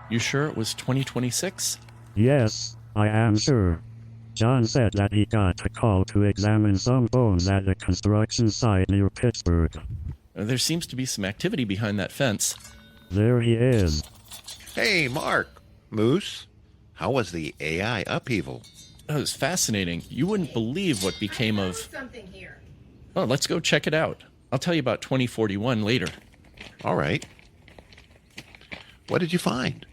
You sure it was 2026? Yes, I am sure. John said that he got a call to examine some bones at a construction site near Pittsburgh. There seems to be some activity behind that fence. There he is. Hey, Mark. Moose, how was the AI upheaval? That was fascinating. You wouldn't believe what became of... Something here. Oh, let's go check it out. I'll tell you about 2041 later. All right. What did you find?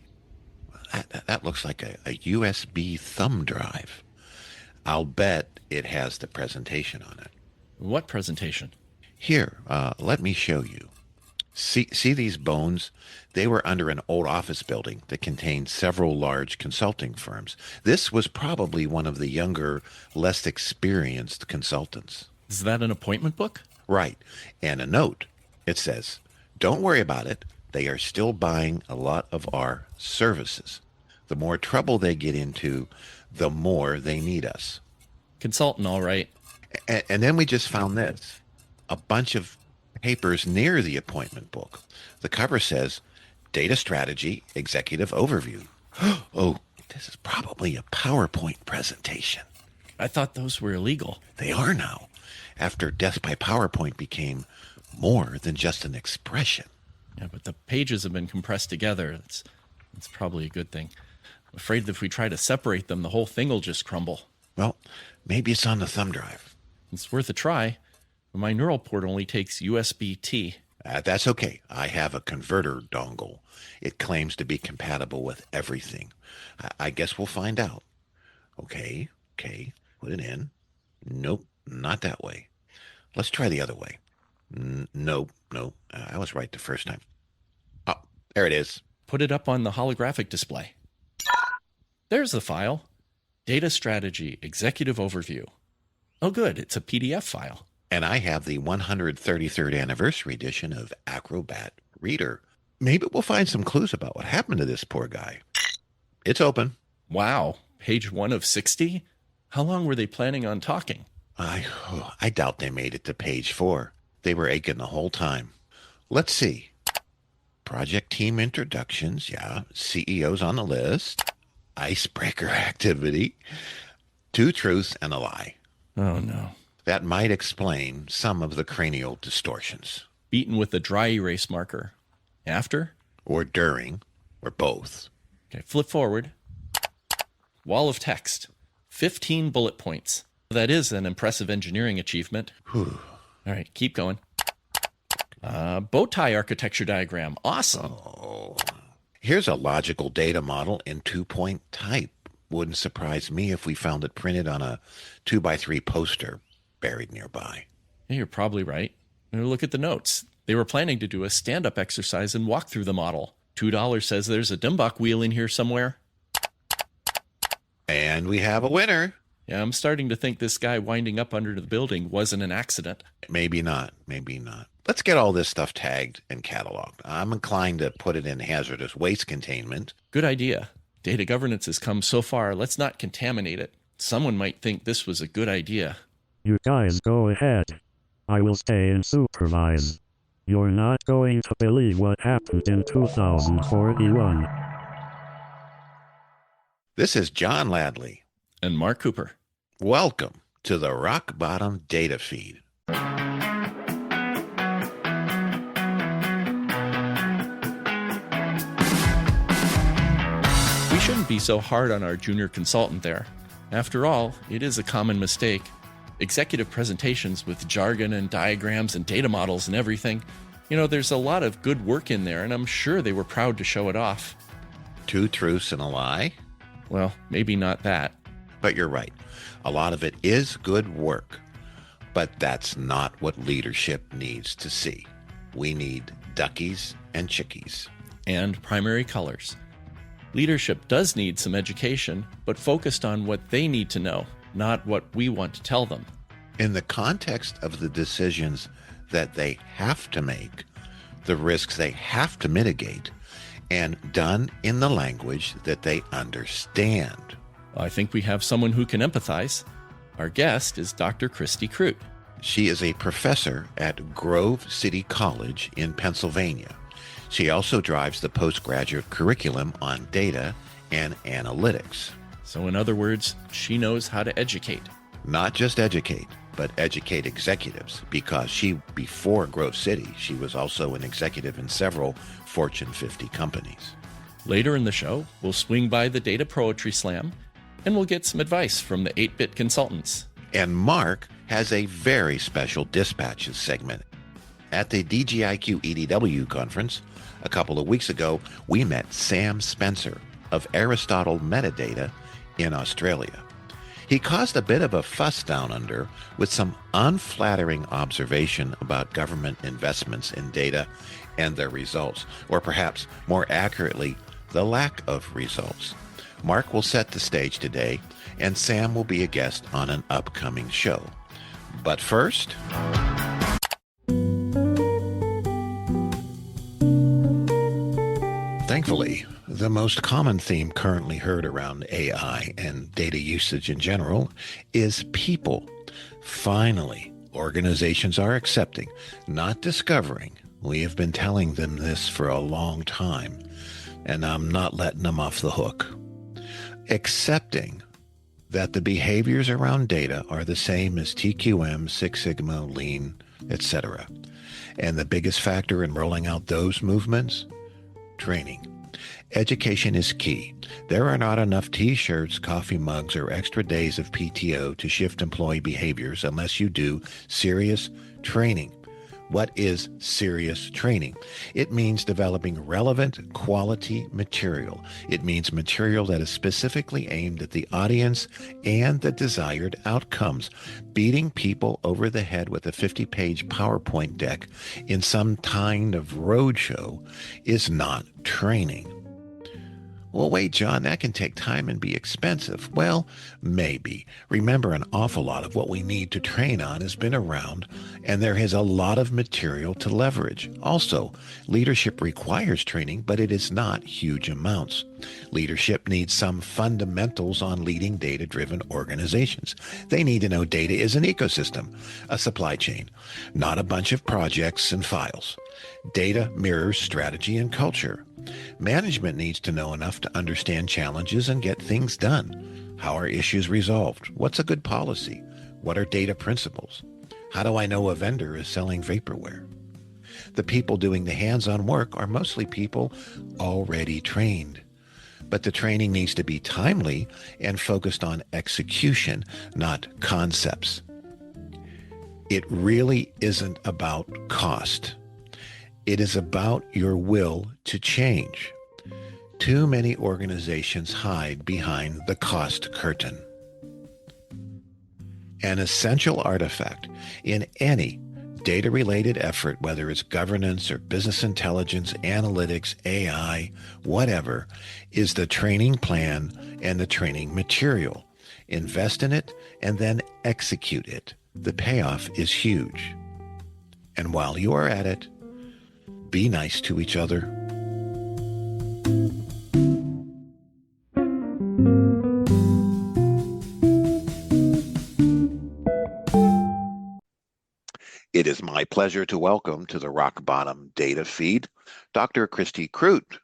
That looks like a USB thumb drive. I'll bet it has the presentation on it. What presentation? Here, let me show you. See these bones? They were under an old office building that contained several large consulting firms. This was probably one of the younger, less experienced consultants. Is that an appointment book? Right. And a note. It says, "Don't worry about it. They are still buying a lot of our services. The more trouble they get into, the more they need us." Consultant, all right. And then we just found this. A bunch of papers near the appointment book. The cover says, "Data Strategy Executive Overview." Oh, this is probably a PowerPoint presentation. I thought those were illegal. They are now, after death by PowerPoint became more than just an expression. Yeah, but the pages have been compressed together. It's probably a good thing. I'm afraid that if we try to separate them, the whole thing will just crumble. Well, maybe it's on the thumb drive. It's worth a try. My neural port only takes USB-T. That's okay. I have a converter dongle. It claims to be compatible with everything. I guess we'll find out. Okay, put it in. Nope, not that way. Let's try the other way. Nope. I was right the first time. Oh, there it is. Put it up on the holographic display. There's the file. Data Strategy Executive Overview. Oh, good. It's a PDF file. And I have the 133rd anniversary edition of Acrobat Reader. Maybe we'll find some clues about what happened to this poor guy. It's open. Wow. Page 1 of 60? How long were they planning on talking? I doubt they made it to page 4. They were aching the whole time. Let's see. Project team introductions, yeah. CEOs on the list. Icebreaker activity. 2 truths and a lie. Oh, no. That might explain some of the cranial distortions. Beaten with a dry erase marker. After? Or during, or both. Okay, flip forward. Wall of text. 15 bullet points. That is an impressive engineering achievement. Whew. All right, keep going. Bow tie architecture diagram. Awesome. Oh. Here's a logical data model in 2-point type. Wouldn't surprise me if we found it printed on a 2x3 poster buried nearby. Yeah, you're probably right. Now look at the notes. They were planning to do a stand-up exercise and walk through the model. $2 says there's a Dimbach wheel in here somewhere. And we have a winner. Yeah, I'm starting to think this guy winding up under the building wasn't an accident. Maybe not. Let's get all this stuff tagged and cataloged. I'm inclined to put it in hazardous waste containment. Good idea. Data governance has come so far, let's not contaminate it. Someone might think this was a good idea. You guys go ahead. I will stay and supervise. You're not going to believe what happened in 2041. This is John Ladley. And Mark Cooper. Welcome to the Rock Bottom Data Feed. We shouldn't be so hard on our junior consultant there. After all, it is a common mistake. Executive presentations with jargon and diagrams and data models and everything. You know, there's a lot of good work in there, and I'm sure they were proud to show it off. 2 truths and a lie? Well, maybe not that. But you're right. A lot of it is good work. But that's not what leadership needs to see. We need duckies and chickies. And primary colors. Leadership does need some education, but focused on what they need to know, not what we want to tell them. In the context of the decisions that they have to make, the risks they have to mitigate, and done in the language that they understand. I think we have someone who can empathize. Our guest is Dr. Christy Crute. She is a professor at Grove City College in Pennsylvania. She also drives the postgraduate curriculum on data and analytics. So, in other words, she knows how to educate. Not just educate, but educate executives, because before Grove City, she was also an executive in several Fortune 50 companies. Later in the show, we'll swing by the Data Poetry Slam, and we'll get some advice from the 8-Bit Consultants. And Mark has a very special dispatches segment. At the DGIQ EDW conference a couple of weeks ago, we met Sam Spencer of Aristotle Metadata in Australia. He caused a bit of a fuss down under with some unflattering observation about government investments in data and their results, or perhaps more accurately, the lack of results. Mark will set the stage today, and Sam will be a guest on an upcoming show. But first, thankfully, the most common theme currently heard around AI and data usage in general is people. Finally, organizations are accepting, not discovering. We have been telling them this for a long time, and I'm not letting them off the hook. Accepting that the behaviors around data are the same as TQM, Six Sigma, Lean, etc. And the biggest factor in rolling out those movements? Training. Education is key. There are not enough t-shirts, coffee mugs, or extra days of PTO to shift employee behaviors unless you do serious training. What is serious training? It means developing relevant quality material. It means material that is specifically aimed at the audience and the desired outcomes. Beating people over the head with a 50-page PowerPoint deck in some kind of roadshow is not training. Well, wait, John, that can take time and be expensive. Well, maybe. Remember, an awful lot of what we need to train on has been around, and there is a lot of material to leverage. Also, leadership requires training, but it is not huge amounts. Leadership needs some fundamentals on leading data-driven organizations. They need to know data is an ecosystem, a supply chain, not a bunch of projects and files. Data mirrors strategy and culture. Management needs to know enough to understand challenges and get things done. How are issues resolved? What's a good policy? What are data principles? How do I know a vendor is selling vaporware? The people doing the hands-on work are mostly people already trained. But the training needs to be timely and focused on execution, not concepts. It really isn't about cost. It is about your will to change. Too many organizations hide behind the cost curtain. An essential artifact in any data-related effort, whether it's governance or business intelligence, analytics, AI, whatever, is the training plan and the training material. Invest in it and then execute it. The payoff is huge. And while you are at it, be nice to each other. It is my pleasure to welcome to the Rock Bottom Data Feed Dr. Christy Crute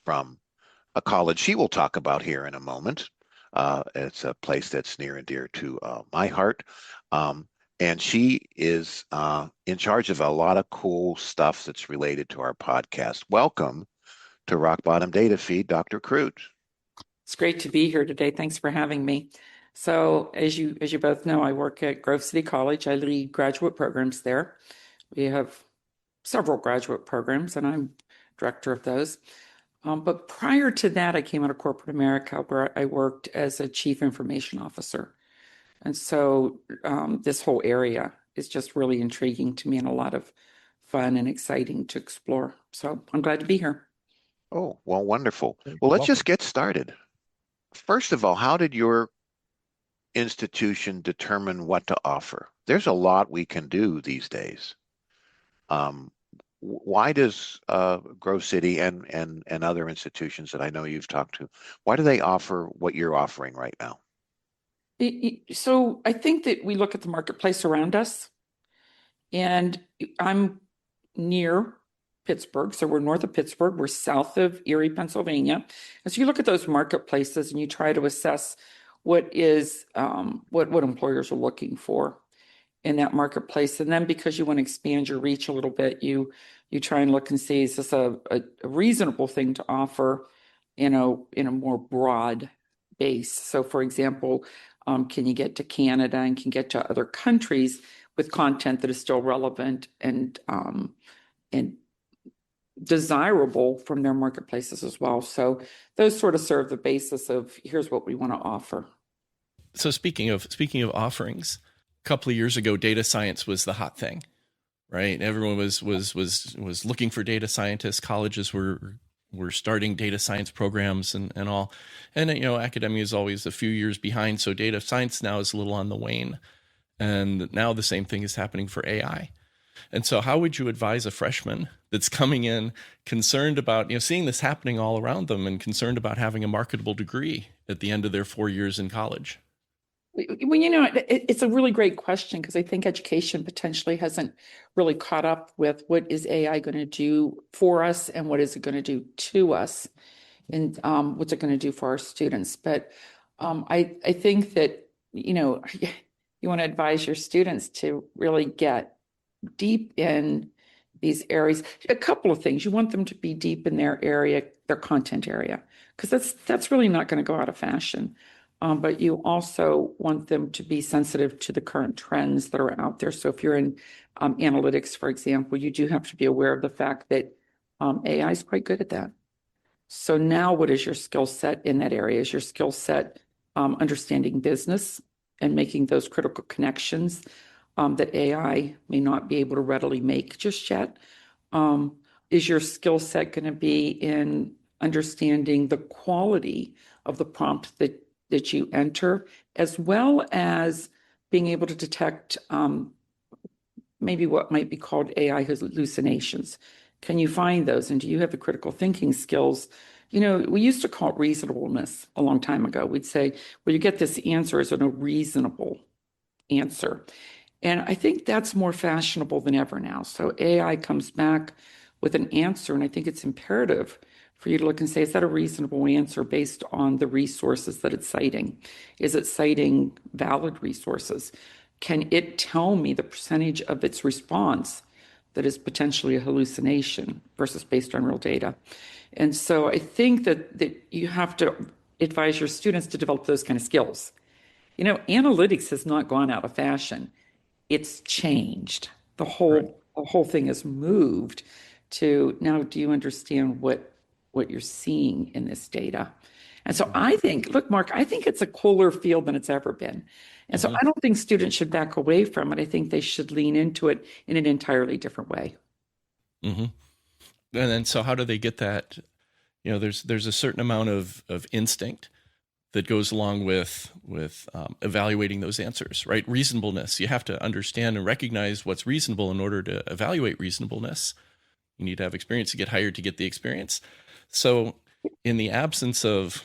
from a college she will talk about here in a moment. It's a place that's near and dear to my heart. And she is in charge of a lot of cool stuff that's related to our podcast. Welcome to Rock Bottom Data Feed, Dr. Crute. It's great to be here today. Thanks for having me. So as you both know, I work at Grove City College. I lead graduate programs there. We have several graduate programs, and I'm director of those. But prior to that, I came out of corporate America, where I worked as a chief information officer. And so this whole area is just really intriguing to me and a lot of fun and exciting to explore. So I'm glad to be here. Oh, well, wonderful. Well, let's just get started. First of all, how did your institution determine what to offer? There's a lot we can do these days. Why does Grove City and other institutions that I know you've talked to, why do they offer what you're offering right now? So I think that we look at the marketplace around us And I'm near Pittsburgh. So we're north of Pittsburgh. We're south of Erie, Pennsylvania. And so you look at those marketplaces and you try to assess what employers are looking for in that marketplace. And then because you want to expand your reach a little bit, you try and look and see, is this a reasonable thing to offer, in a more broad base? So for example, can you get to Canada and can get to other countries with content that is still relevant and desirable from their marketplaces as well? So those sort of serve the basis of, here's what we want to offer. So speaking of offerings, a couple of years ago, data science was the hot thing, right? Everyone was looking for data scientists. Colleges were starting data science programs and all. And academia is always a few years behind, so data science now is a little on the wane. And now the same thing is happening for AI. And so how would you advise a freshman that's coming in concerned about, seeing this happening all around them and concerned about having a marketable degree at the end of their 4 years in college? Well, it's a really great question, because I think education potentially hasn't really caught up with what is AI going to do for us and what is it going to do to us, and what's it going to do for our students. But I think that, you want to advise your students to really get deep in these areas. A couple of things. You want them to be deep in their area, their content area, because that's really not going to go out of fashion. But you also want them to be sensitive to the current trends that are out there. So if you're in analytics, for example, you do have to be aware of the fact that AI is quite good at that. So now what is your skill set in that area? Is your skill set understanding business and making those critical connections that AI may not be able to readily make just yet? Is your skill set going to be in understanding the quality of the prompt that you enter, as well as being able to detect maybe what might be called AI hallucinations? Can you find those? And do you have the critical thinking skills? We used to call it reasonableness a long time ago. We'd say, well, you get this answer as a reasonable answer. And I think that's more fashionable than ever now. So AI comes back with an answer, and I think it's imperative for you to look and say, is that a reasonable answer based on the resources that it's citing? Is it citing valid resources? Can it tell me the percentage of its response that is potentially a hallucination versus based on real data? And so I think that you have to advise your students to develop those kind of skills. Analytics has not gone out of fashion. It's changed. The whole thing has moved to now, do you understand what you're seeing in this data? And so I think, look, Mark, I think it's a cooler field than it's ever been. And so I don't think students should back away from it. I think they should lean into it in an entirely different way. Mm-hmm. And then, so how do they get that? There's a certain amount of instinct that goes along with evaluating those answers, right? Reasonableness. You have to understand and recognize what's reasonable in order to evaluate reasonableness. You need to have experience to get hired to get the experience. So in the absence of,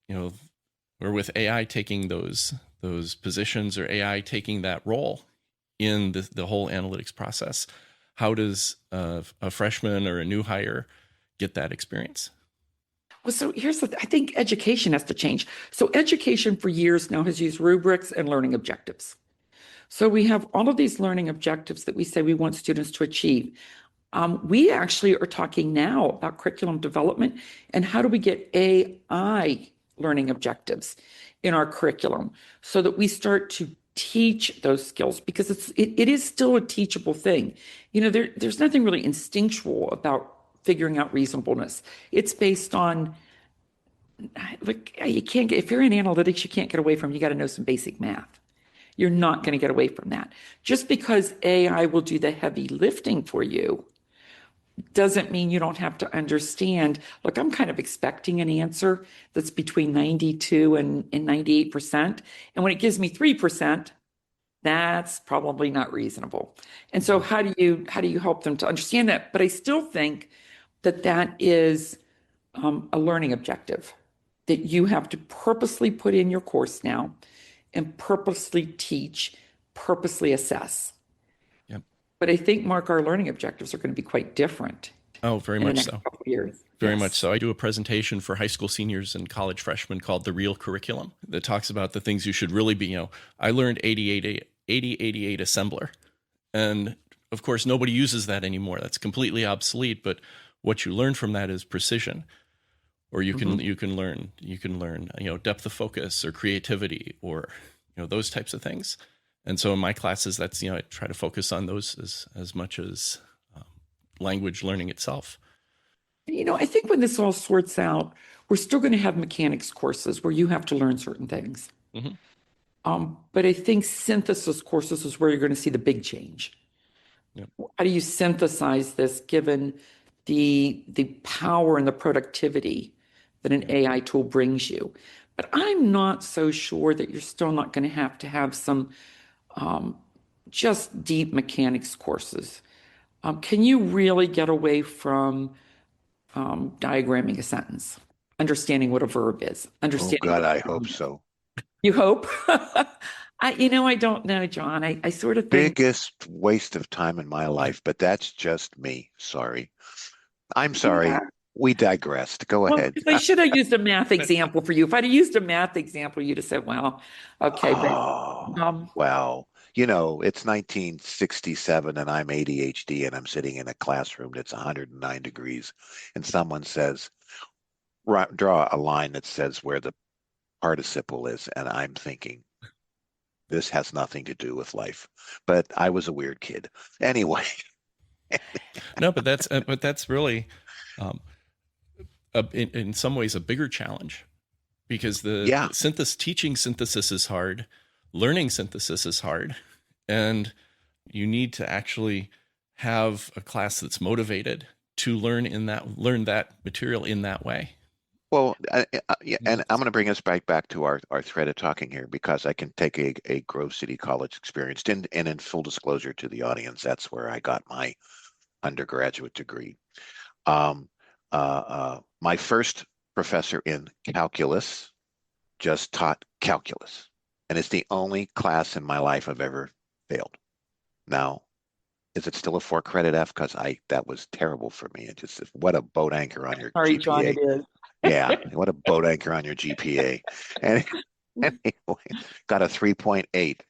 or with AI taking those positions, or AI taking that role in the whole analytics process, how does a freshman or a new hire get that experience? Well, so I think education has to change. So education for years now has used rubrics and learning objectives. So we have all of these learning objectives that we say we want students to achieve. We actually are talking now about curriculum development and how do we get AI learning objectives in our curriculum so that we start to teach those skills, because it is still a teachable thing. There's nothing really instinctual about figuring out reasonableness. It's based on, like, if you're in analytics, you can't get away from, you got to know some basic math. You're not going to get away from that. Just because AI will do the heavy lifting for you doesn't mean you don't have to understand, look, I'm kind of expecting an answer that's between 92 and 98%. And when it gives me 3%, that's probably not reasonable. And so how do you help them to understand that? But I still think that is a learning objective that you have to purposely put in your course now and purposely teach, purposely assess. Yep. But I think, Mark, our learning objectives are going to be quite different Oh, very in the much next so. couple of years. Very Yes. much so. I do a presentation for high school seniors and college freshmen called The Real Curriculum that talks about the things you should really be. I learned 8088 assembler. And of course, nobody uses that anymore. That's completely obsolete. But what you learn from that is precision. Or you can learn depth of focus or creativity or those types of things. And so in my classes, that's I try to focus on those as much as language learning itself. I think when this all sorts out, we're still going to have mechanics courses where you have to learn certain things. But I think synthesis courses is where you're going to see the big change. Yep. How do you synthesize this given the power and the productivity that an AI tool brings you? But I'm not so sure that you're still not going to have some just deep mechanics courses. Can you really get away from diagramming a sentence, understanding what a verb is, Oh understanding God, what I hope so. you hope? I don't know, John. I sort of think Biggest waste of time in my life, but that's just me. Sorry. I'm sorry. Yeah. We digressed. Go Well, ahead. because I should have used a math example for you. If I'd have used a math example, you'd have said, well, okay, but Oh, well, it's 1967 and I'm ADHD and I'm sitting in a classroom that's 109 degrees and someone says, draw a line that says where the participle is. And I'm thinking, this has nothing to do with life. But I was a weird kid. Anyway. No, but that's really, in some ways, a bigger challenge because Yeah. teaching synthesis is hard, learning synthesis is hard, and you need to actually have a class that's motivated to learn that material in that way. Well, yeah, and I'm going to bring us back to our thread of talking here because I can take a Grove City College experience. And in full disclosure to the audience, that's where I got my undergraduate degree. My first professor in calculus just taught calculus, and it's the only class in my life I've ever failed. Now, is it still a 4 credit F? Because that was terrible for me. It just what a boat anchor on your sorry, John, GPA. it is. Yeah, what a boat anchor on your GPA. And anyway, got a 3.8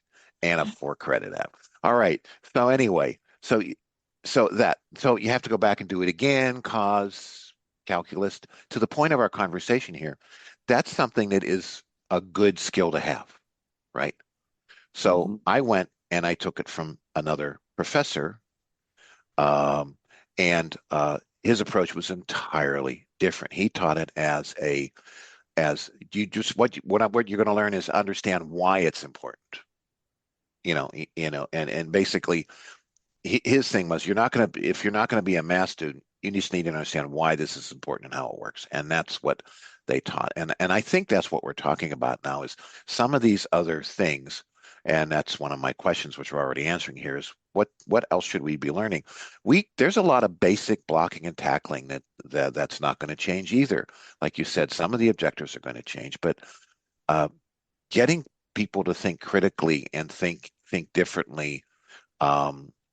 and a 4 credit F. All right. So anyway, so you have to go back and do it again, cause calculus. To the point of our conversation here, that's something that is a good skill to have, right? So I went and I took it from another professor, and his approach was entirely different. He taught it as you just what you're going to learn is understand why it's important. And basically his thing was if you're not going to be a math student, you just need to understand why this is important and how it works. And that's what they taught. And I think that's what we're talking about now is some of these other things. And that's one of my questions, which we're already answering here, is what else should we be learning? There's a lot of basic blocking and tackling that's not going to change either. Like you said, some of the objectives are going to change, but getting people to think critically and think differently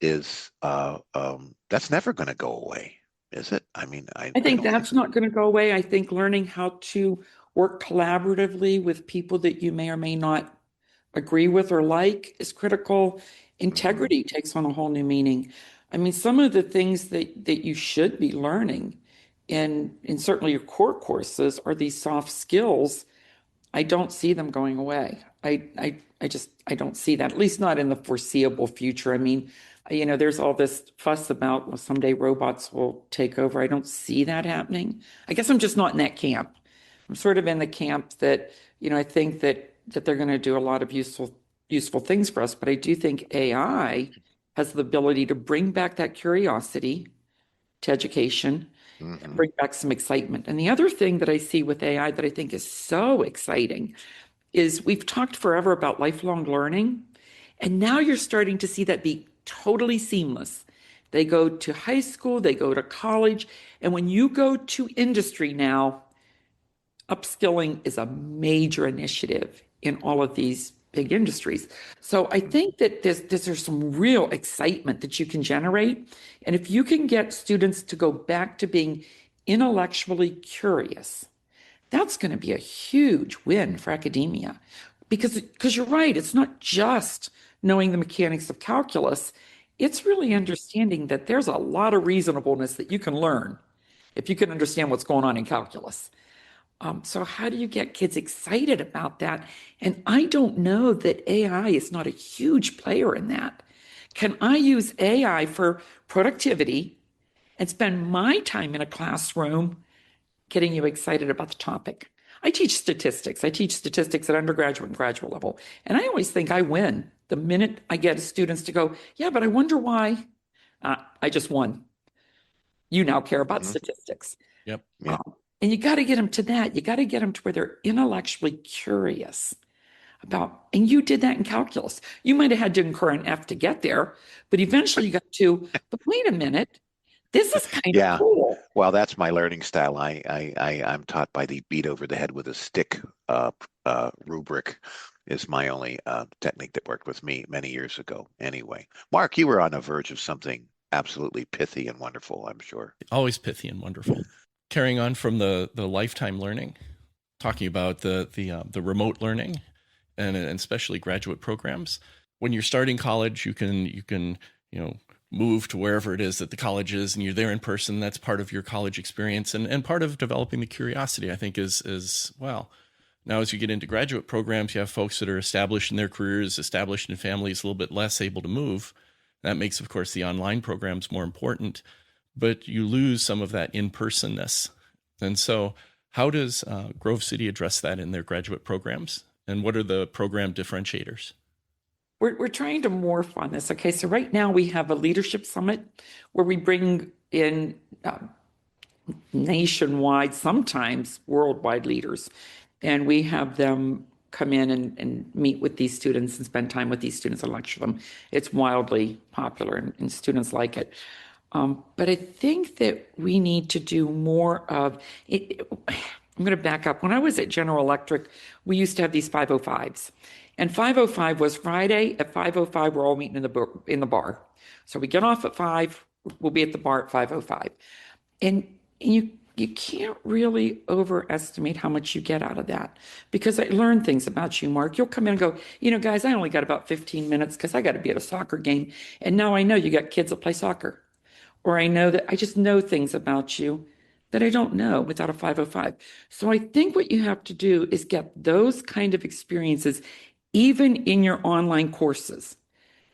is that's never going to go away, is it? I mean, I think don't that's not going to go away. I think learning how to work collaboratively with people that you may or may not agree with or like is critical. Integrity takes on a whole new meaning. I mean, some of the things that you should be learning in certainly your core courses are these soft skills. I don't see them going away. I don't see that, at least not in the foreseeable future. I mean, there's all this fuss about, well, someday robots will take over. I don't see that happening. I guess I'm just not in that camp. I'm sort of in the camp that, I think that they're going to do a lot of useful things for us, but I do think AI has the ability to bring back that curiosity to education and bring back some excitement. And the other thing that I see with AI that I think is so exciting is we've talked forever about lifelong learning, and now you're starting to see that be totally seamless. They go to high school, they go to college, and when you go to industry now, upskilling is a major initiative in all of these big industries. So I think that there's some real excitement that you can generate. And if you can get students to go back to being intellectually curious, that's going to be a huge win for academia. Because you're right, it's not just knowing the mechanics of calculus, it's really understanding that there's a lot of reasonableness that you can learn if you can understand what's going on in calculus. So how do you get kids excited about that? And I don't know that AI is not a huge player in that. Can I use AI for productivity and spend my time in a classroom getting you excited about the topic? I teach statistics. I teach statistics at undergraduate and graduate level. And I always think I win the minute I get students to go, yeah, but I wonder why. I just won. You now care about statistics. Yep. Yeah. And you got to get them to that. You got to get them to where they're intellectually curious about, and you did that in calculus. You might have had to incur an F to get there, but eventually you got to, but wait a minute, this is kind Yeah. of cool. Well, that's my learning style. I'm taught by the beat over the head with a stick rubric is my only technique that worked with me many years ago. Anyway, Mark, you were on the verge of something absolutely pithy and wonderful, I'm sure. Always pithy and wonderful. Carrying on from the lifetime learning, talking about the remote learning and especially graduate programs. When you're starting college, you can move to wherever it is that the college is, and you're there in person. That's part of your college experience, and part of developing the curiosity, I think, is well. Now, as you get into graduate programs, you have folks that are established in their careers, established in families, a little bit less able to move. That makes, of course, the online programs more important, but you lose some of that in-personness. And so how does Grove City address that in their graduate programs? And what are the program differentiators? We're trying to morph on this. Okay, so right now we have a leadership summit where we bring in nationwide, sometimes worldwide leaders, and we have them come in and meet with these students and spend time with these students and lecture them. It's wildly popular, and students like it. But I think that we need to do more of it. I'm going to back up. When I was at General Electric, we used to have these 505s. And 505 was Friday at 5:05, we're all meeting in the bar. So we get off at 5, we'll be at the bar at 5:05. And you can't really overestimate how much you get out of that, because I learned things about you, Mark. You'll come in and go, guys, I only got about 15 minutes because I got to be at a soccer game. And now I know you got kids that play soccer. Or I know that I just know things about you that I don't know without a 505. So I think what you have to do is get those kind of experiences even in your online courses.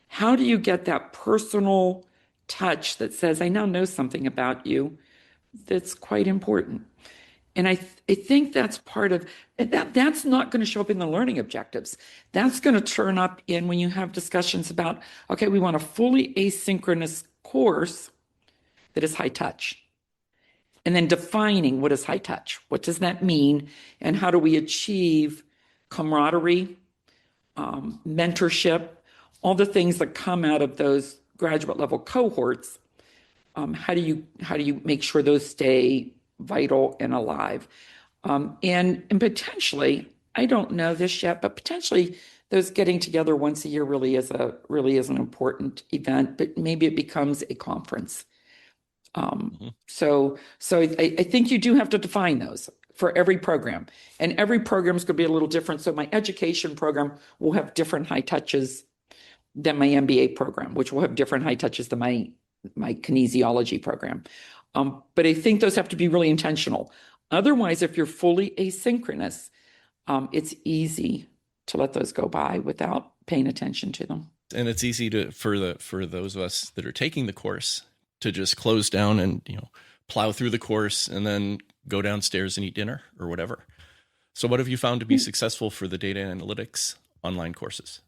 How do you get that personal touch that says, I now know something about you that's quite important? And I think that's part of that. That's not going to show up in the learning objectives. That's going to turn up in when you have discussions about, okay, we want a fully asynchronous course that is high touch. And then defining what is high touch. What does that mean? And how do we achieve camaraderie, mentorship, all the things that come out of those graduate level cohorts? How do you make sure those stay vital and alive? And potentially, I don't know this yet, but potentially those getting together once a year really is an important event, but maybe it becomes a conference. So I think you do have to define those for every program, and every program is going to be a little different. So my education program will have different high touches than my MBA program, which will have different high touches than my kinesiology program. But I think those have to be really intentional. Otherwise, if you're fully asynchronous, it's easy to let those go by without paying attention to them. And it's easy for those of us that are taking the course to just close down and plow through the course and then go downstairs and eat dinner or whatever. So what have you found to be successful for the data analytics online courses?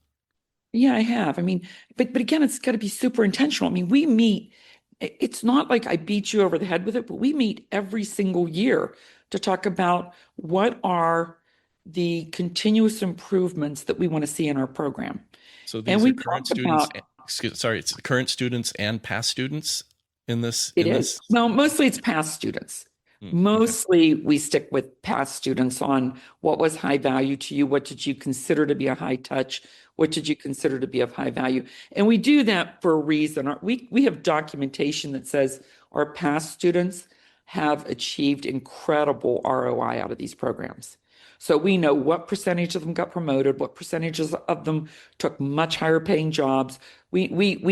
Yeah, I have. I mean, but again, it's got to be super intentional. I mean, we meet, it's not like I beat you over the head with it, but we meet every single year to talk about what are the continuous improvements that we want to see in our program. So these are current students, it's current students and past students in this? It is. Well, mostly it's past students. Okay. Mostly, we stick with past students on what was high value to you, what did you consider to be a high touch, what did you consider to be of high value, and we do that for a reason. We have documentation that says our past students have achieved incredible ROI out of these programs. So we know what percentage of them got promoted, what percentages of them took much higher paying jobs. We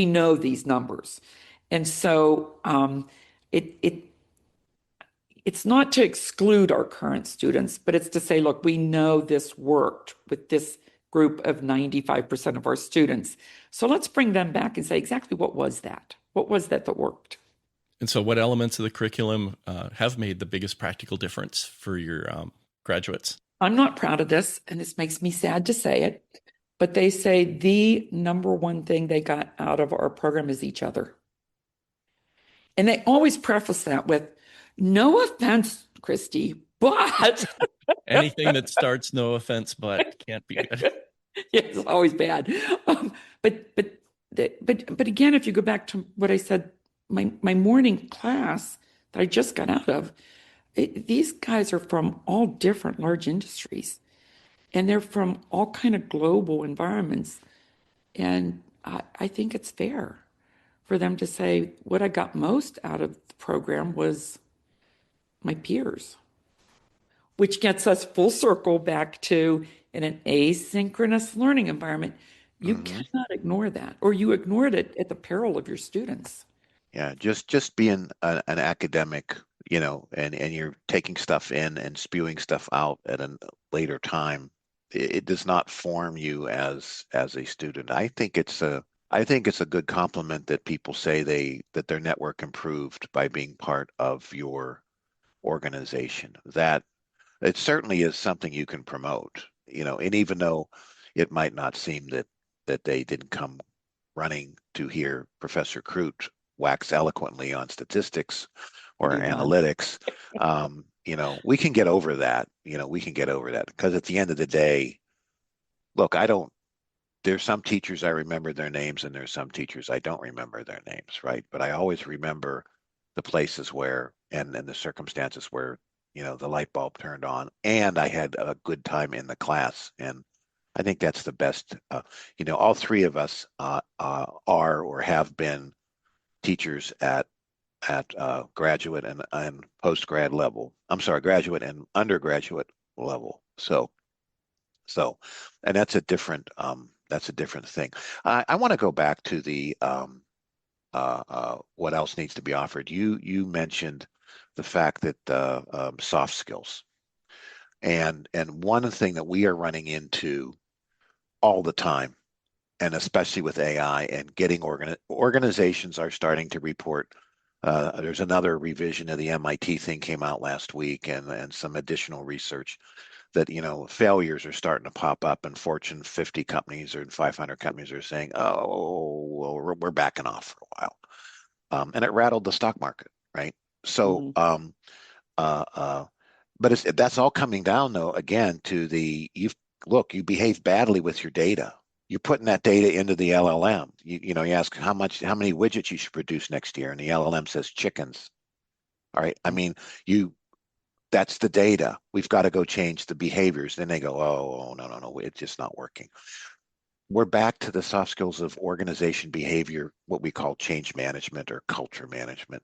know these numbers, and so it's not to exclude our current students, but it's to say, look, we know this worked with this group of 95% of our students. So let's bring them back and say, exactly what was that? What was that that worked? And so, what elements of the curriculum have made the biggest practical difference for your graduates? I'm not proud of this, and this makes me sad to say it, but they say the number one thing they got out of our program is each other. And they always preface that with, no offense, Christy, but Anything that starts no offense, but can't be good. it's always bad. But again, if you go back to what I said, my morning class that I just got out of, these guys are from all different large industries, and they're from all kind of global environments. And I think it's fair for them to say what I got most out of the program was my peers, which gets us full circle back to in an asynchronous learning environment. You cannot ignore that, or you ignored it at the peril of your students. Yeah, just being an academic, and you're taking stuff in and spewing stuff out at a later time, it does not form you as a student. I think it's a good compliment that people say that their network improved by being part of your organization. That it certainly is something you can promote, and even though it might not seem that they didn't come running to hear Professor Crute wax eloquently on statistics or Do not. analytics, we can get over that. We can get over that because at the end of the day, look, there's some teachers I remember their names and there's some teachers I don't remember their names, right? But I always remember the places where and the circumstances where, the light bulb turned on and I had a good time in the class. And I think that's the best. All three of us are or have been teachers at graduate and post grad level. I'm sorry, graduate and undergraduate level. So, and that's a different thing. I want to go back to the what else needs to be offered. You mentioned the fact that soft skills, and one thing that we are running into all the time, and especially with AI and getting organizations are starting to report. There's another revision of the MIT thing came out last week, and some additional research that failures are starting to pop up, and Fortune 50 companies or 500 companies are saying, "Oh, well, we're backing off for a while," and it rattled the stock market, right? So, but that's all coming down though again to you behave badly with your data. You're putting that data into the LLM. You ask how many widgets you should produce next year, and the LLM says chickens. All right. I mean, that's the data. We've got to go change the behaviors. Then they go, oh, no, it's just not working. We're back to the soft skills of organization behavior, what we call change management or culture management.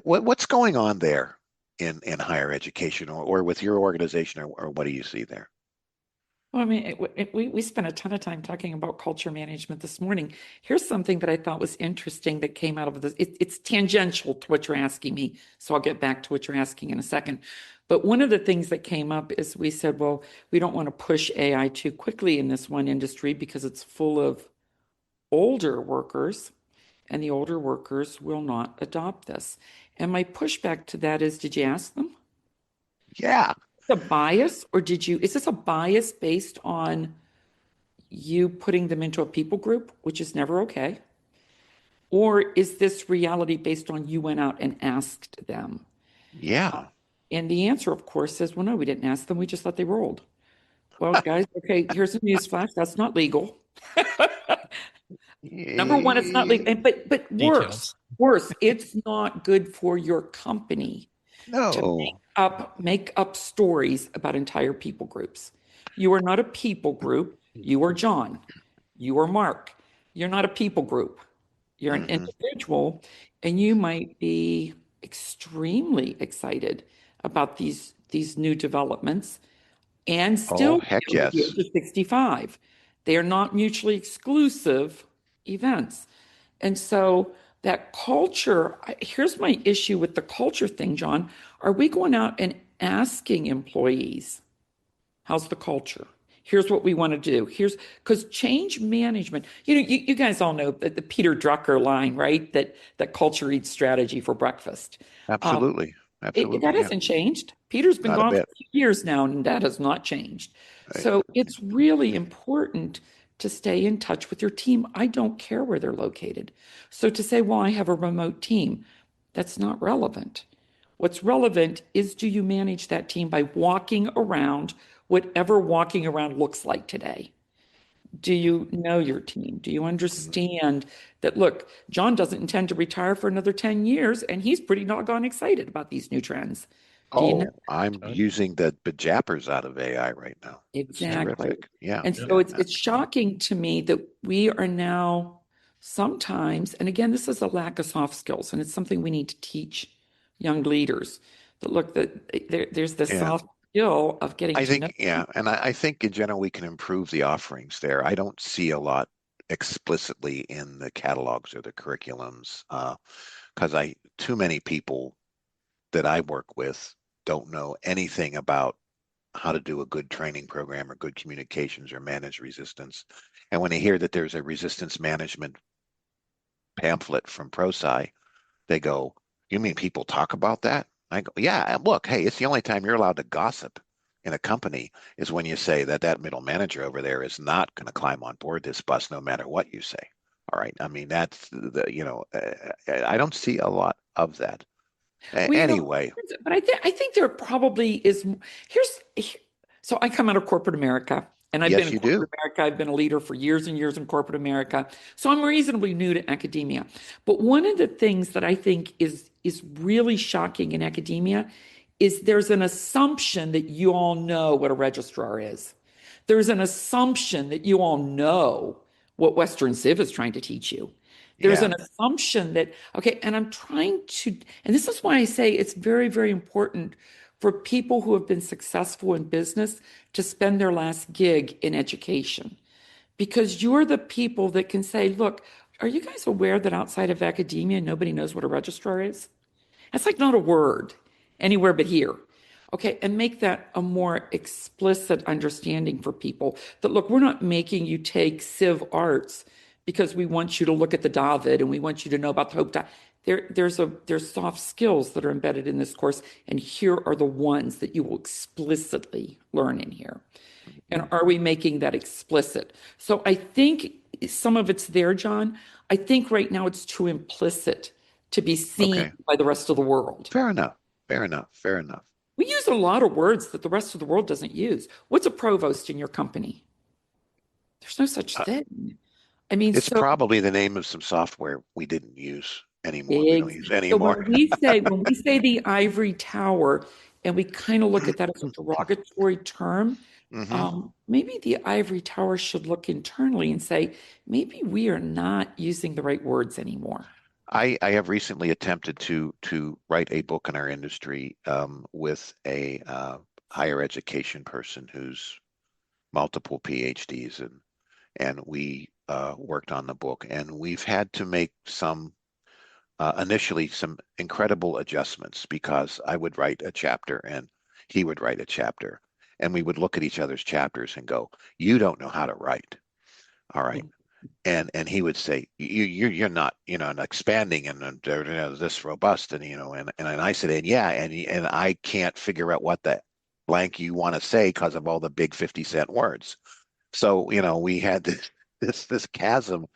What's going on there in higher education or with your organization, or what do you see there? Well, I mean, we spent a ton of time talking about culture management this morning. Here's something that I thought was interesting that came out of this. It's tangential to what you're asking me, so I'll get back to what you're asking in a second. But one of the things that came up is we said, well, we don't want to push AI too quickly in this one industry because it's full of older workers, and the older workers will not adopt this. And my pushback to that is, did you ask them? Yeah. A bias, or is this a bias based on you putting them into a people group, which is never okay? Or is this reality based on you went out and asked them? Yeah. And the answer, of course, is, well, no, we didn't ask them. We just thought they rolled. Well, guys, okay, here's a news flash. That's not legal. Number one, it's not legal. But Details. worse, it's not good for your company. to No. make up stories about entire people groups. You are not a people group. You are John. You are Mark. You're not a people group. You're an Hmm. individual, and you might be extremely excited about these new developments and Oh, still be heck over the yes. age of 65. They are not mutually exclusive events. And so that culture, here's my issue with the culture thing, John. Are we going out and asking employees, how's the culture? Here's what we want to do. Here's because change management, you guys all know that the Peter Drucker line, right? That culture eats strategy for breakfast. Um, Absolutely. that Absolutely. Yeah. hasn't changed. Peter's been Not a gone for bit. a few years now, and that has not changed. Right. So it's really important to stay in touch with your team. I don't care where they're located. So to say, well, I have a remote team, that's not relevant. What's relevant is, do you manage that team by walking around whatever walking around looks like today? Do you know your team? Do you Mhm. understand that, look, John doesn't intend to retire for another 10 years, and he's pretty doggone excited about these new trends. Do you know? Oh, I'm using the bejappers out of AI right now. It's Exactly. terrific. Yeah. And Yep. so Yeah. it's shocking to me that we are now sometimes, and again, this is a lack of soft skills, and it's something we need to teach young leaders that look, that there's this Yeah. soft skill of getting I to know think, yeah. people. And I think in general, we can improve the offerings there. I don't see a lot explicitly in the catalogs or the curriculums because too many people that I work with don't know anything about how to do a good training program or good communications or manage resistance. And when they hear that there's a resistance management pamphlet from ProSci, they go, "You mean people talk about that?" I go, "Yeah, and look, hey, it's the only time you're allowed to gossip in a company is when you say that that middle manager over there is not going to climb on board this bus no matter what you say." All right. I mean, that's I don't see a lot of that. Well, Anyway, but I think there probably is. So I come out of corporate America, and I've been yes, in you do. corporate America. I've been a leader for years and years in corporate America. So I'm reasonably new to academia. But one of the things that I think is really shocking in academia is there's an assumption that you all know what a registrar is. There's an assumption that you all know what Western Civ is trying to teach you. There's Yeah. an assumption that, okay, and I'm trying to, and this is why I say it's very, very important for people who have been successful in business to spend their last gig in education, because you're the people that can say, look, are you guys aware that outside of academia, nobody knows what a registrar is? That's like not a word anywhere but here. Okay, and make that a more explicit understanding for people that, look, we're not making you take Civ Arts because we want you to look at the David and we want you to know about the Hope. There's soft skills that are embedded in this course, and here are the ones that you will explicitly learn in here. Mhm. And are we making that explicit? So I think some of it's there, John. I think right now it's too implicit to be seen Okay. by the rest of the world. Fair enough. Fair enough. Fair enough. We use a lot of words that the rest of the world doesn't use. What's a provost in your company? There's no such Uh, thing. I mean, it's so probably the name of some software we didn't use anymore. We don't eggs. use So anymore. when we say the ivory tower, and we kind of look at that as a derogatory term, Hmm. maybe the ivory tower should look internally and say, maybe we are not using the right words anymore. I have recently attempted to write a book in our industry with a higher education person who's multiple PhDs and we worked on the book and we've had to make some initially some incredible adjustments because I would write a chapter and he would write a chapter and we would look at each other's chapters and go, "You don't know how to write." All right. And he would say, you're not expanding and this robust and I said, and yeah, and I can't figure out what the blank you want to say because of all the big 50-cent words. So we had this chasm,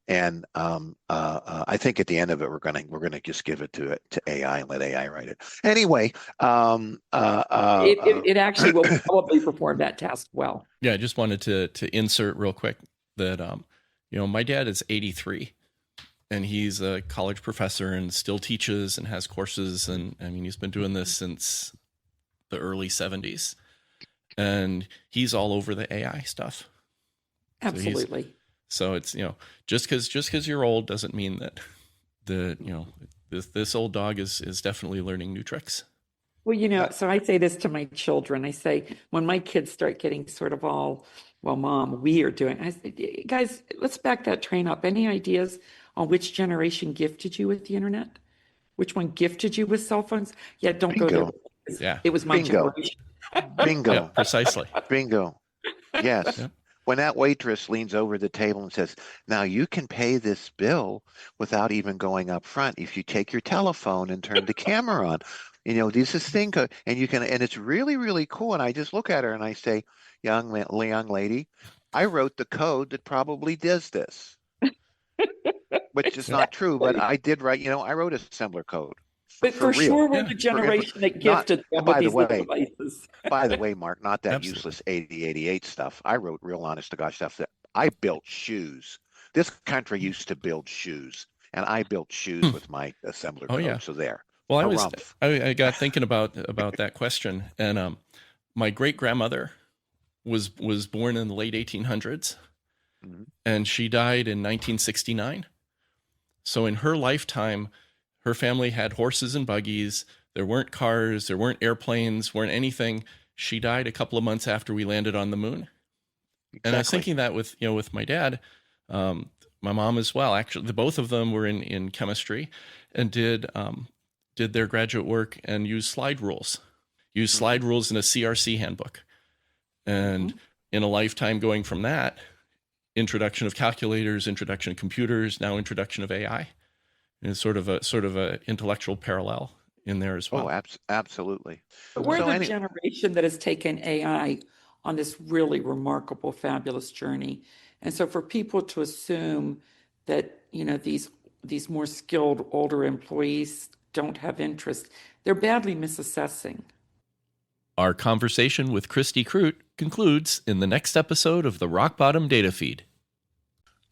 and I think at the end of it we're gonna just give it to AI and let AI write it anyway. It actually will probably perform that task well. Yeah, I just wanted to insert real quick that my dad is 83, and he's a college professor and still teaches and has courses. And I mean, he's been doing this since the early 70s, and he's all over the AI stuff. Absolutely. So it's, just because you're old doesn't mean that this old dog is definitely learning new tricks. Well, so I say this to my children. I say, when my kids start getting sort of all, well, Mom, we are doing, I say, guys, let's back that train up. Any ideas on which generation gifted you with the internet? Which one gifted you with cell phones? Yeah, don't go there. Yeah. It was my generation. Bingo. Yeah, precisely. Bingo. Yes. Yep. When that waitress leans over the table and says, now you can pay this bill without even going up front if you take your telephone and turn the camera on. This is thing, and you can, and it's really, really cool. And I just look at her and I say, young lady, I wrote the code that probably does this, which is not true, but I did write, I wrote assembler code. But for real. sure, we're the generation that gifted them with these little devices. By the way, Mark, not that Absolutely. useless 8088 stuff. I wrote real honest to gosh stuff that I built shoes. This country used to build shoes, and I built shoes with my assembler code. Yeah. So there. Well, I got thinking about that question, and my great grandmother was born in the late 1800s, and she died in 1969. So in her lifetime, her family had horses and buggies. There weren't cars, there weren't airplanes, weren't anything. She died a couple of months after we landed on the moon. Exactly. And I was thinking that with my dad, my mom as well. Actually, both of them were in chemistry and did their graduate work and used slide rules. Used slide rules in a CRC handbook. And in a lifetime going from that, introduction of calculators, introduction of computers, now introduction of AI. And it's sort of a intellectual parallel in there as well. Oh, absolutely. But we're the generation that has taken AI on this really remarkable, fabulous journey. And so for people to assume that, these more skilled older employees don't have interest, they're badly misassessing. Our conversation with Christy Crute concludes in the next episode of the Rock Bottom Data Feed.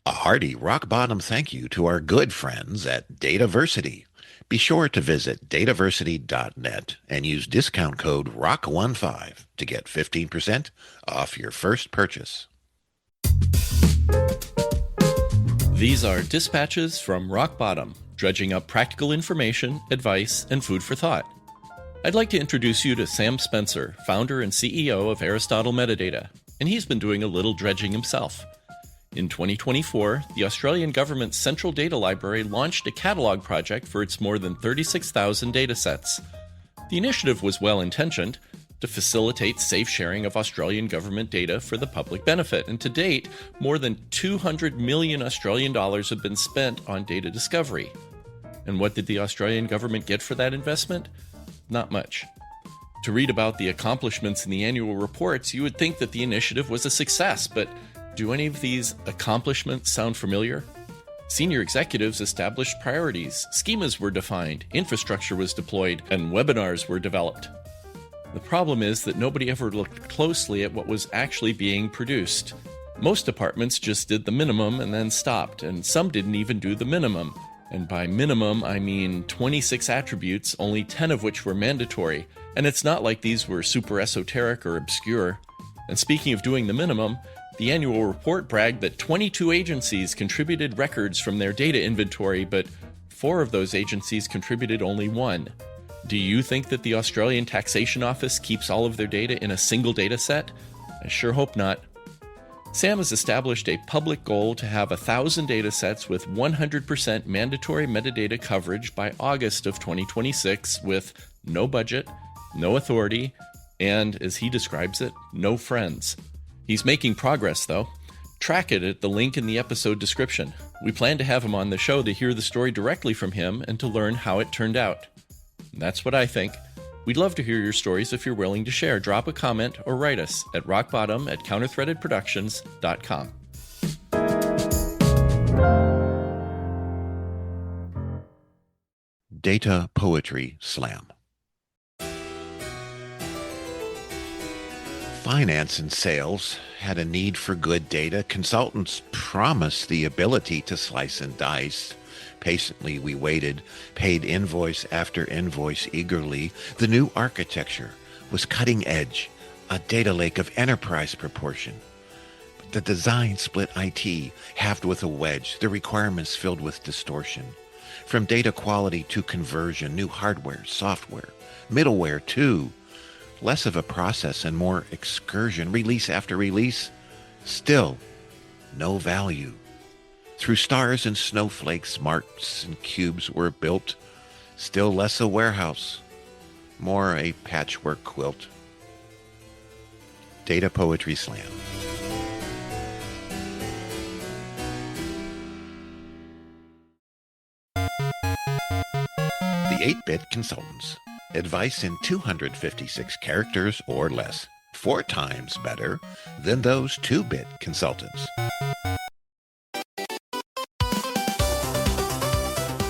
A hearty rock bottom thank you to our good friends at Dataversity. Be sure to visit dataversity.net and use discount code ROCK15 to get 15% off your first purchase. These are dispatches from Rock Bottom, dredging up practical information, advice, and food for thought. I'd like to introduce you to Sam Spencer, founder and CEO of Aristotle Metadata, and he's been doing a little dredging himself. In 2024, the Australian government's Central Data Library launched a catalog project for its more than 36,000 datasets. The initiative was well-intentioned to facilitate safe sharing of Australian government data for the public benefit, and to date, more than 200 million Australian dollars have been spent on data discovery. And what did the Australian government get for that investment? Not much. To read about the accomplishments in the annual reports, you would think that the initiative was a success, but do any of these accomplishments sound familiar? Senior executives established priorities, schemas were defined, infrastructure was deployed, and webinars were developed. The problem is that nobody ever looked closely at what was actually being produced. Most departments just did the minimum and then stopped, and some didn't even do the minimum. And by minimum, I mean 26 attributes, only 10 of which were mandatory. And it's not like these were super esoteric or obscure. And speaking of doing the minimum, the annual report bragged that 22 agencies contributed records from their data inventory, but 4 of those agencies contributed only 1. Do you think that the Australian Taxation Office keeps all of their data in a single data set? I sure hope not. Sam has established a public goal to have 1,000 data sets with 100% mandatory metadata coverage by August of 2026 with no budget, no authority, and, as he describes it, no friends. He's making progress, though. Track it at the link in the episode description. We plan to have him on the show to hear the story directly from him and to learn how it turned out. That's what I think. We'd love to hear your stories if you're willing to share. Drop a comment or write us at rockbottom@counterthreadedproductions.com. Data Poetry Slam. Finance and sales had a need for good data. Consultants promised the ability to slice and dice Patiently we waited, paid invoice after invoice eagerly. The new architecture was cutting edge, a data lake of enterprise proportion. But the design split IT, halved with a wedge, the requirements filled with distortion. From data quality to conversion, new hardware, software, middleware too. Less of a process and more excursion, release after release. Still, no value. Through stars and snowflakes, smarts and cubes were built. Still less a warehouse, more a patchwork quilt. Data Poetry Slam. The 8-Bit Consultants. Advice in 256 characters or less. 4 times better than those 2-bit consultants.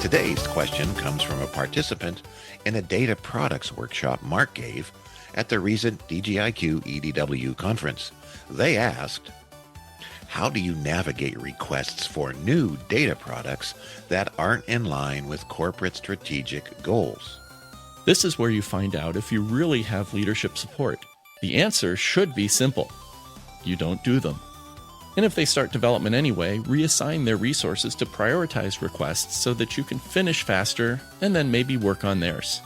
Today's question comes from a participant in a data products workshop Mark gave at the recent DGIQ EDW conference. They asked, how do you navigate requests for new data products that aren't in line with corporate strategic goals? This is where you find out if you really have leadership support. The answer should be simple. You don't do them. And if they start development anyway, reassign their resources to prioritize requests so that you can finish faster and then maybe work on theirs.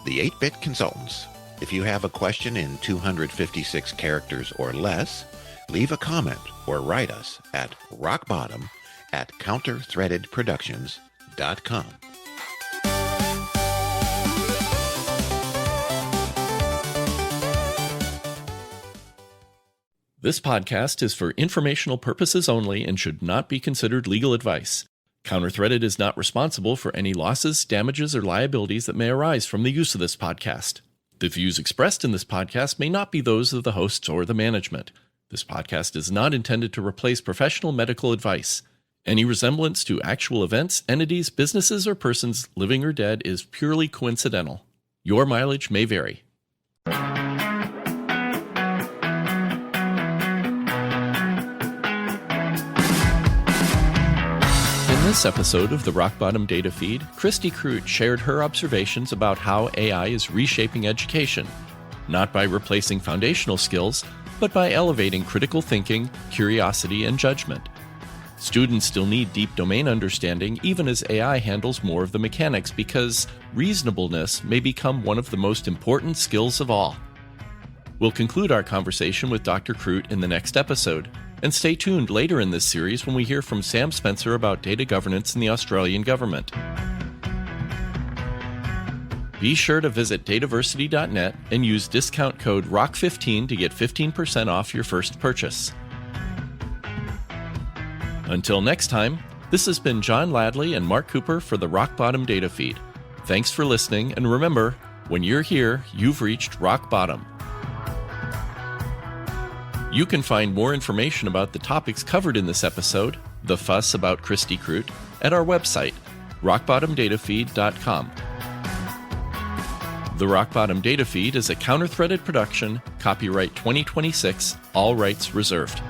The 8-Bit Consultants. If you have a question in 256 characters or less, leave a comment or write us at rockbottom@counterthreadedproductions.com. This podcast is for informational purposes only and should not be considered legal advice. Counterthreaded is not responsible for any losses, damages, or liabilities that may arise from the use of this podcast. The views expressed in this podcast may not be those of the hosts or the management. This podcast is not intended to replace professional medical advice. Any resemblance to actual events, entities, businesses, or persons, living or dead, is purely coincidental. Your mileage may vary. In this episode of the Rock Bottom Data Feed, Christy Crute shared her observations about how AI is reshaping education, not by replacing foundational skills, but by elevating critical thinking, curiosity, and judgment. Students still need deep domain understanding even as AI handles more of the mechanics because reasonableness may become one of the most important skills of all. We'll conclude our conversation with Dr. Crute in the next episode, and stay tuned later in this series when we hear from Sam Spencer about data governance in the Australian government. Be sure to visit dataversity.net and use discount code ROCK15 to get 15% off your first purchase. Until next time, this has been John Ladley and Mark Cooper for the Rock Bottom Data Feed. Thanks for listening, and remember, when you're here, you've reached rock bottom. You can find more information about the topics covered in this episode, the fuss about Christy Crute, at our website, rockbottomdatafeed.com. The Rock Bottom Data Feed is a counter-threaded production, copyright 2026, all rights reserved.